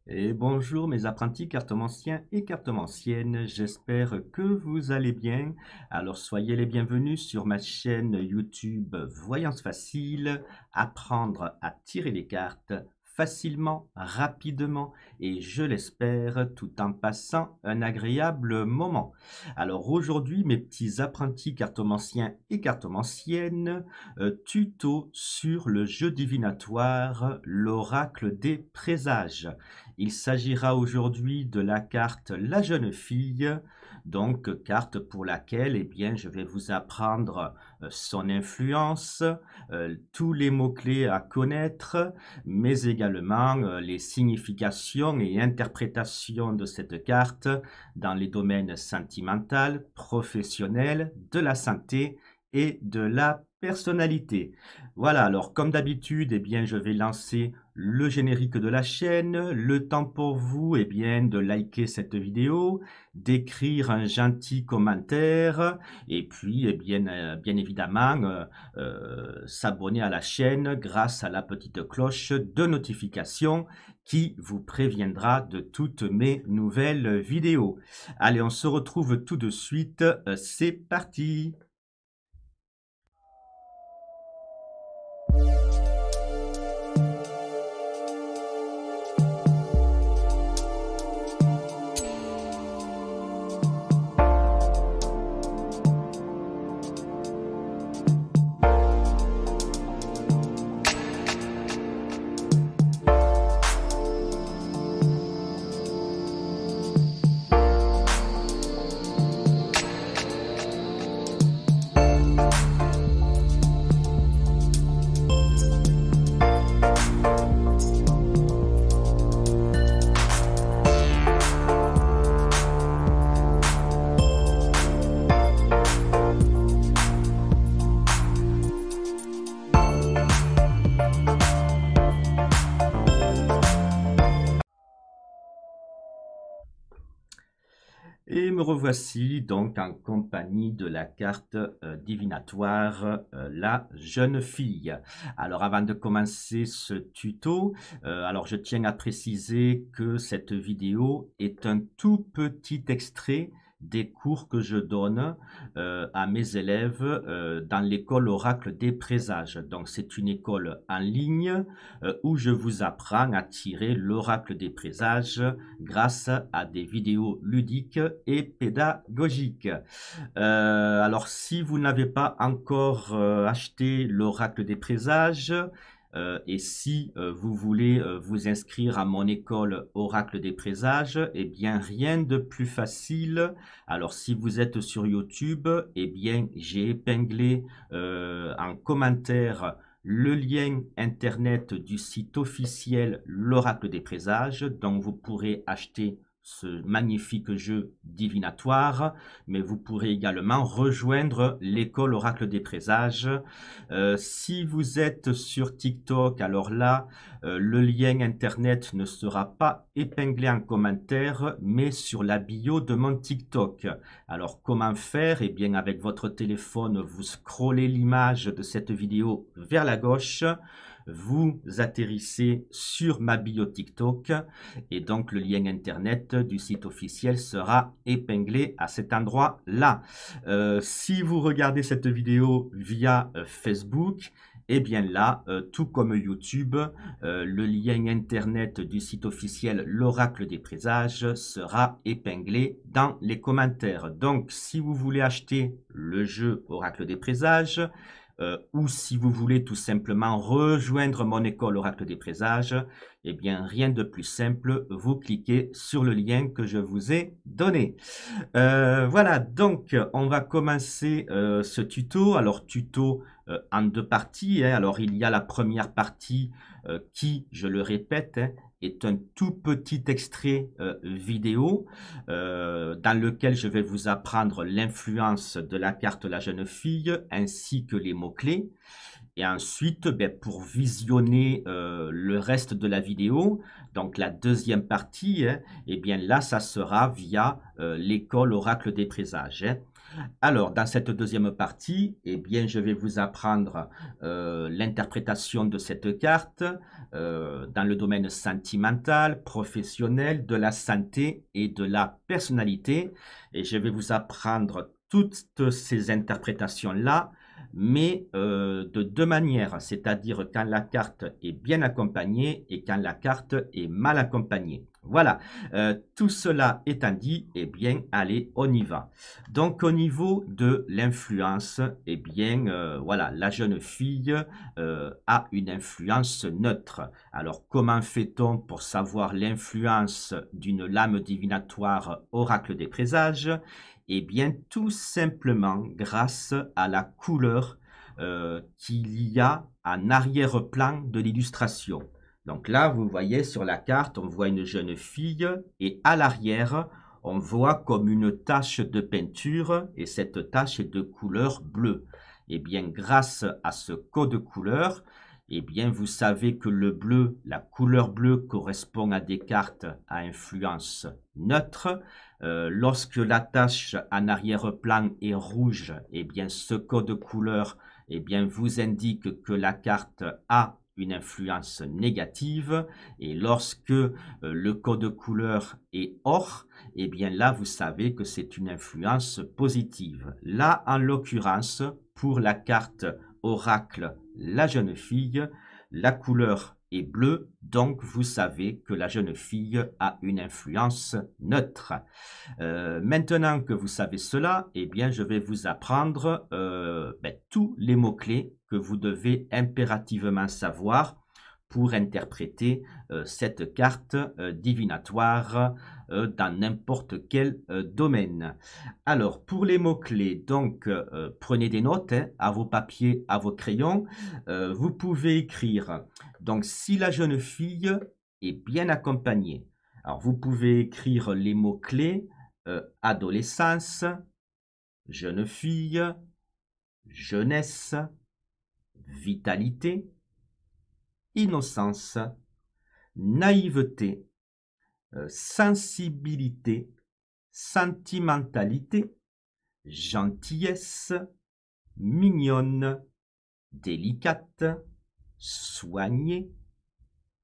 Et bonjour mes apprentis cartomanciens et cartomanciennes, j'espère que vous allez bien. Alors soyez les bienvenus sur ma chaîne YouTube Voyance Facile, apprendre à tirer les cartes facilement, rapidement et je l'espère tout en passant un agréable moment. Alors aujourd'hui mes petits apprentis cartomanciens et cartomanciennes, tuto sur le jeu divinatoire, l'oracle des présages. Il s'agira aujourd'hui de la carte La Jeune Fille, donc carte pour laquelle je vais vous apprendre son influence, tous les mots-clés à connaître, mais également les significations et interprétations de cette carte dans les domaines sentimental, professionnel, de la santé et de la personnalité. Voilà, alors comme d'habitude, je vais lancer le générique de la chaîne. Le temps pour vous, de liker cette vidéo, d'écrire un gentil commentaire et puis, bien évidemment, s'abonner à la chaîne grâce à la petite cloche de notification qui vous préviendra de toutes mes nouvelles vidéos. Allez, on se retrouve tout de suite. C'est parti! Et me revoici donc en compagnie de la carte divinatoire La Jeune Fille. Alors avant de commencer ce tuto, alors je tiens à préciser que cette vidéo est un tout petit extrait des cours que je donne à mes élèves dans l'école Oracle des Présages. Donc c'est une école en ligne où je vous apprends à tirer l'Oracle des Présages grâce à des vidéos ludiques et pédagogiques. Alors, si vous n'avez pas encore acheté l'Oracle des Présages, et si vous voulez vous inscrire à mon école Oracle des Présages, rien de plus facile. Alors, si vous êtes sur YouTube, j'ai épinglé en commentaire le lien internet du site officiel L'Oracle des Présages, dont vous pourrez acheter ce magnifique jeu divinatoire, mais vous pourrez également rejoindre l'école Oracle des Présages. Si vous êtes sur TikTok, alors là, le lien internet ne sera pas épinglé en commentaire, mais sur la bio de mon TikTok. Alors comment faire? Avec votre téléphone, vous scrollez l'image de cette vidéo vers la gauche, vous atterrissez sur ma bio TikTok et donc le lien internet du site officiel sera épinglé à cet endroit-là. Si vous regardez cette vidéo via Facebook, là, tout comme YouTube, le lien internet du site officiel L'Oracle des Présages sera épinglé dans les commentaires. Donc, si vous voulez acheter le jeu Oracle des Présages, ou si vous voulez tout simplement rejoindre mon école Oracle des Présages, rien de plus simple, vous cliquez sur le lien que je vous ai donné. Voilà, donc on va commencer ce tuto. Alors tuto en deux parties, hein. Alors il y a la première partie qui, je le répète, hein, est un tout petit extrait vidéo dans lequel je vais vous apprendre l'influence de la carte La Jeune Fille ainsi que les mots-clés. Et ensuite, pour visionner le reste de la vidéo, donc la deuxième partie, hein, là, ça sera via l'école Oracle des Présages. Hein. Alors, dans cette deuxième partie, eh bien, je vais vous apprendre l'interprétation de cette carte dans le domaine sentimental, professionnel, de la santé et de la personnalité. Et je vais vous apprendre toutes ces interprétations-là, mais de deux manières, c'est-à-dire quand la carte est bien accompagnée et quand la carte est mal accompagnée. Voilà, tout cela étant dit, eh bien, allez, on y va. Donc, au niveau de l'influence, eh bien, voilà, la jeune fille a une influence neutre. Alors, comment fait-on pour savoir l'influence d'une lame divinatoire oracle des présages? Eh bien, tout simplement grâce à la couleur qu'il y a en arrière-plan de l'illustration. Donc là, vous voyez sur la carte, on voit une jeune fille et à l'arrière, on voit comme une tache de peinture et cette tache est de couleur bleue. Eh bien, grâce à ce code couleur, eh bien, vous savez que le bleu, la couleur bleue correspond à des cartes à influence neutre. Lorsque la tache en arrière-plan est rouge, eh bien, ce code couleur, eh bien, vous indique que la carte a une influence négative. Et lorsque le code couleur est or, eh bien là, vous savez que c'est une influence positive. Là, en l'occurrence, pour la carte oracle, la jeune fille, la couleur est bleue, donc vous savez que la jeune fille a une influence neutre. Maintenant que vous savez cela, eh bien, je vais vous apprendre tous les mots-clés que vous devez impérativement savoir pour interpréter cette carte divinatoire dans n'importe quel domaine. Alors, pour les mots-clés, donc, prenez des notes hein, à vos papiers, à vos crayons. Vous pouvez écrire, donc, si la jeune fille est bien accompagnée. Alors, vous pouvez écrire les mots-clés adolescence, jeune fille, jeunesse, vitalité, innocence, naïveté, sensibilité, sentimentalité, gentillesse, mignonne, délicate, soignée,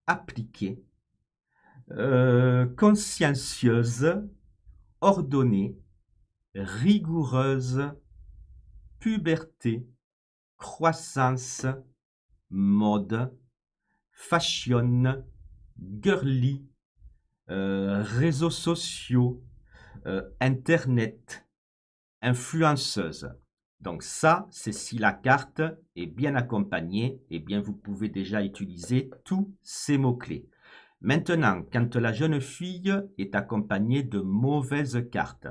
appliquée, consciencieuse, ordonnée, rigoureuse, puberté, croissance, mode, fashion, girly, réseaux sociaux, internet, influenceuse. Donc ça, c'est si la carte est bien accompagnée, eh bien vous pouvez déjà utiliser tous ces mots-clés. Maintenant, quand la jeune fille est accompagnée de mauvaises cartes,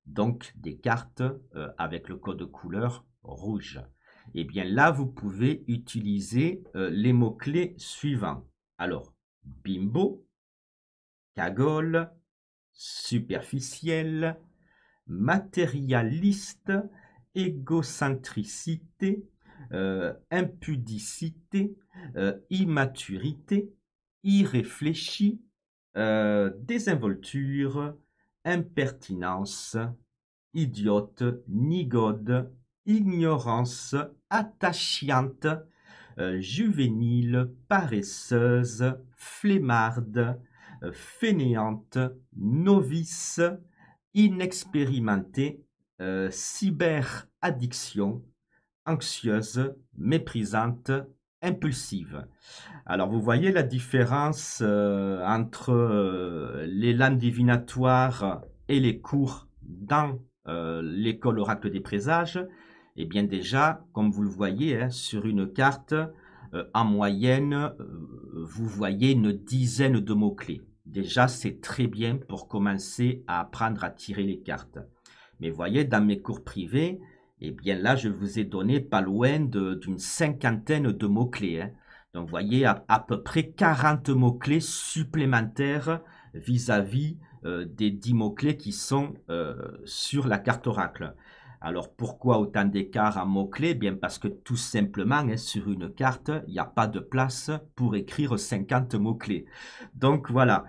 donc des cartes avec le code couleur rouge, eh bien là, vous pouvez utiliser les mots-clés suivants. Alors, bimbo, cagole, superficiel, matérialiste, égocentricité, impudicité, immaturité, irréfléchi, désinvolture, impertinence, idiote, nigaude, ignorance, attachante, juvénile, paresseuse, flemmarde, fainéante, novice, inexpérimentée, cyberaddiction, anxieuse, méprisante, impulsive. Alors, vous voyez la différence entre l'élan divinatoire et les cours dans l'école oracle des présages. Eh bien déjà, comme vous le voyez, hein, sur une carte, en moyenne, vous voyez une dizaine de mots-clés. Déjà, c'est très bien pour commencer à apprendre à tirer les cartes. Mais vous voyez, dans mes cours privés, eh bien là, je vous ai donné pas loin d'une cinquantaine de mots-clés. Hein. Donc, vous voyez, à peu près 40 mots-clés supplémentaires vis-à-vis des 10 mots-clés qui sont sur la carte oracle. Alors pourquoi autant d'écart en mots-clés? Bien parce que tout simplement, hein, sur une carte, il n'y a pas de place pour écrire 50 mots-clés. Donc voilà,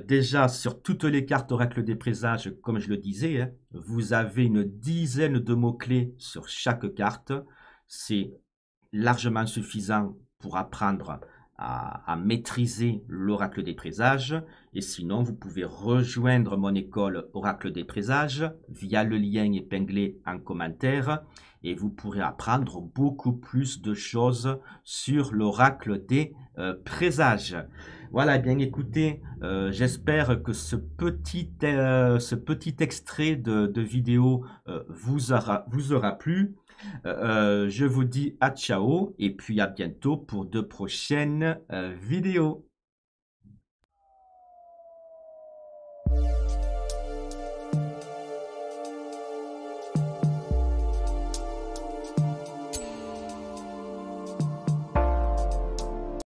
déjà sur toutes les cartes Oracle des Présages, comme je le disais, hein, vous avez une dizaine de mots-clés sur chaque carte. C'est largement suffisant pour apprendre à maîtriser l'oracle des présages. Et sinon, vous pouvez rejoindre mon école Oracle des présages via le lien épinglé en commentaire et vous pourrez apprendre beaucoup plus de choses sur l'oracle des présages. Voilà, eh bien écoutez, j'espère que ce petit extrait de vidéo vous aura plu. Je vous dis à ciao et puis à bientôt pour de prochaines vidéos.